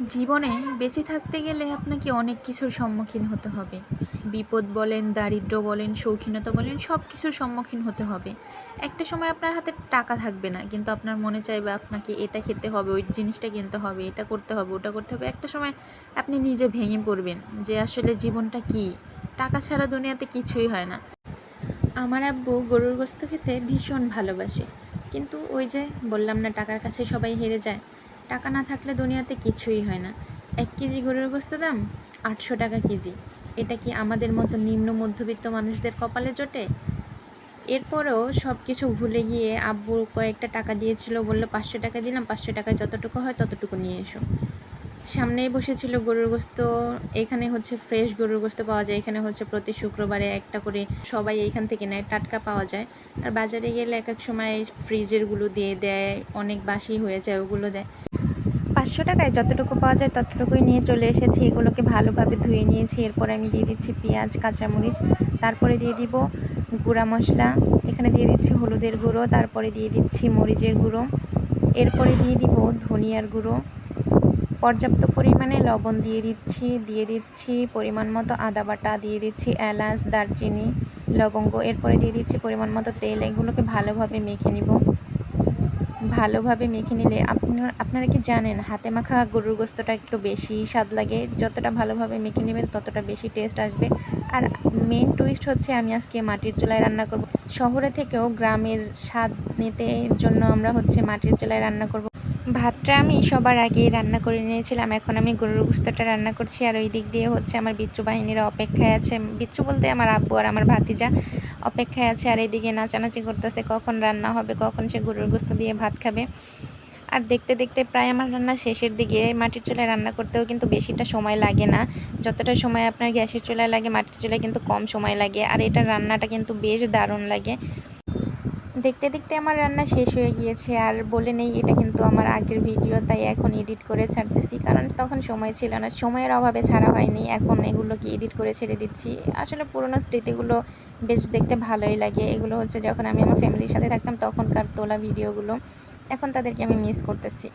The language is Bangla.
জীবনে বেঁচে থাকতে গেলে আপনাকে অনেক কিছুর সম্মুখীন হতে হবে। বিপদ বলেন, দারিদ্র্য বলেন, শৌখিনতা বলেন, সব কিছুর সম্মুখীন হতে হবে। একটা সময় আপনার হাতে টাকা থাকবে না, কিন্তু আপনার মনে চাইবে আপনাকে এটা খেতে হবে, ওই জিনিসটা কিনতে হবে, এটা করতে হবে, ওটা করতে হবে। একটা সময় আপনি নিজে ভেঙে পড়বেন যে আসলে জীবনটা কী, টাকা ছাড়া দুনিয়াতে কিছুই হয় না। আমার আব্বু গরুর গোশত খেতে ভীষণ ভালোবাসে, কিন্তু ওই যে বললাম না, টাকার কাছে সবাই হেরে যায়। টাকা না থাকলে দুনিয়াতে কিছুই হয় না। 1 কেজি গরুর গোশত দাম 800 টাকা কেজি। এটা কি আমাদের মতো নিম্ন মধ্যবিত্ত মানুষদের কপালে জোটে? এরপরেও সব কিছু ভুলে গিয়ে আব্বু কয়েকটা টাকা দিয়েছিল, বলল 500 টাকা দিলাম, 500 টাকায় যতটুকু হয় ততটুকু নিয়ে এসো। সামনেই বসেছিল গরুর গোশত। এখানে হচ্ছে ফ্রেশ গরুর গোশত পাওয়া যায়, এখানে হচ্ছে প্রতি শুক্রবারে একটা করে সবাই এইখান থেকে নেয়, টাটকা পাওয়া যায়। আর বাজারে গেলে এক এক সময় ফ্রিজেরগুলো দিয়ে দেয়, অনেক বাসি হয়ে যায়, ওগুলো দেয়। 500 টাকায় যতটুকু পাওয়া যায় ততটুকুই নিয়ে চলে এসেছি। এগুলোকে ভালোভাবে ধুয়ে নিয়েছি। এরপর আমি দিয়ে দিচ্ছি পেঁয়াজ, কাঁচামরিচ, তারপরে দিয়ে দিব গুঁড়া মশলা, এখানে দিয়ে দিচ্ছি হলুদের গুঁড়ো, তারপরে দিয়ে দিচ্ছি মরিচের গুঁড়ো, এরপরে দিয়ে দিব ধনিয়ার গুঁড়ো, পর্যাপ্ত পরিমাণে লবণ দিয়ে দিচ্ছি পরিমাণ মতো আদা বাটা, দিয়ে দিচ্ছি এলাচ, দারচিনি, লবঙ্গ, এরপরে দিয়ে দিচ্ছি পরিমাণ মতো তেল। এগুলোকে ভালোভাবে মেখে নিব। ভালোভাবে মেখে নিলে আপনারা কি জানেন, হাতে মাখা গরুর গোশতটা একটু বেশি স্বাদ লাগে। যতটা ভালোভাবে মেখে নেবেন ততটা বেশি টেস্ট আসবে। আর মেন টুইস্ট হচ্ছে আমি আজকে মাটির চুলায় রান্না করব। শহরে থেকেও গ্রামের স্বাদ নিতে এর জন্য আমরা হচ্ছে মাটির চুলায় রান্না করব। ভাতটা আমি সবার আগেই রান্না করে নিয়েছিলাম, এখন আমি গরুর গোশতটা রান্না করছি। আর ওই দিক দিয়ে হচ্ছে আমার বিচ্ছু বাহিনীরা অপেক্ষায় আছে। বিচ্ছু বলতে আমার আব্বু আর আমার ভাতিজা অপেক্ষায় আছে। আর এইদিকে নাচানাচি করতেছে, কখন রান্না হবে, কখন সে গরুর গোশত দিয়ে ভাত খাবে। আর দেখতে দেখতে প্রায় আমার রান্না শেষের দিকে। মাটির চুলায় রান্না করতেও কিন্তু বেশিটা সময় লাগে না, যতটা সময় আপনার গ্যাসের চুলায় লাগে মাটির চুলায় কিন্তু কম সময় লাগে। আর এটার রান্নাটা কিন্তু বেশ দারুণ লাগে। দেখতে দেখতে আমার রান্না শেষ হয়ে গিয়েছে। আর বলে নেই, এটা কিন্তু আমার আগের ভিডিও, তাই এখন এডিট করে ছাড়তেছি, কারণ তখন সময় ছিল না, সময়ের অভাবে ছাড়া হয়নি। এখন এগুলোকে এডিট করে ছেড়ে দিচ্ছি। আসলে পুরোনো স্মৃতিগুলো বেশ দেখতে ভালোই লাগে। এগুলো হচ্ছে যখন আমি আমার ফ্যামিলির সাথে থাকতাম তখনকার তোলা ভিডিওগুলো, এখন তাদেরকে আমি মিস করতেছি।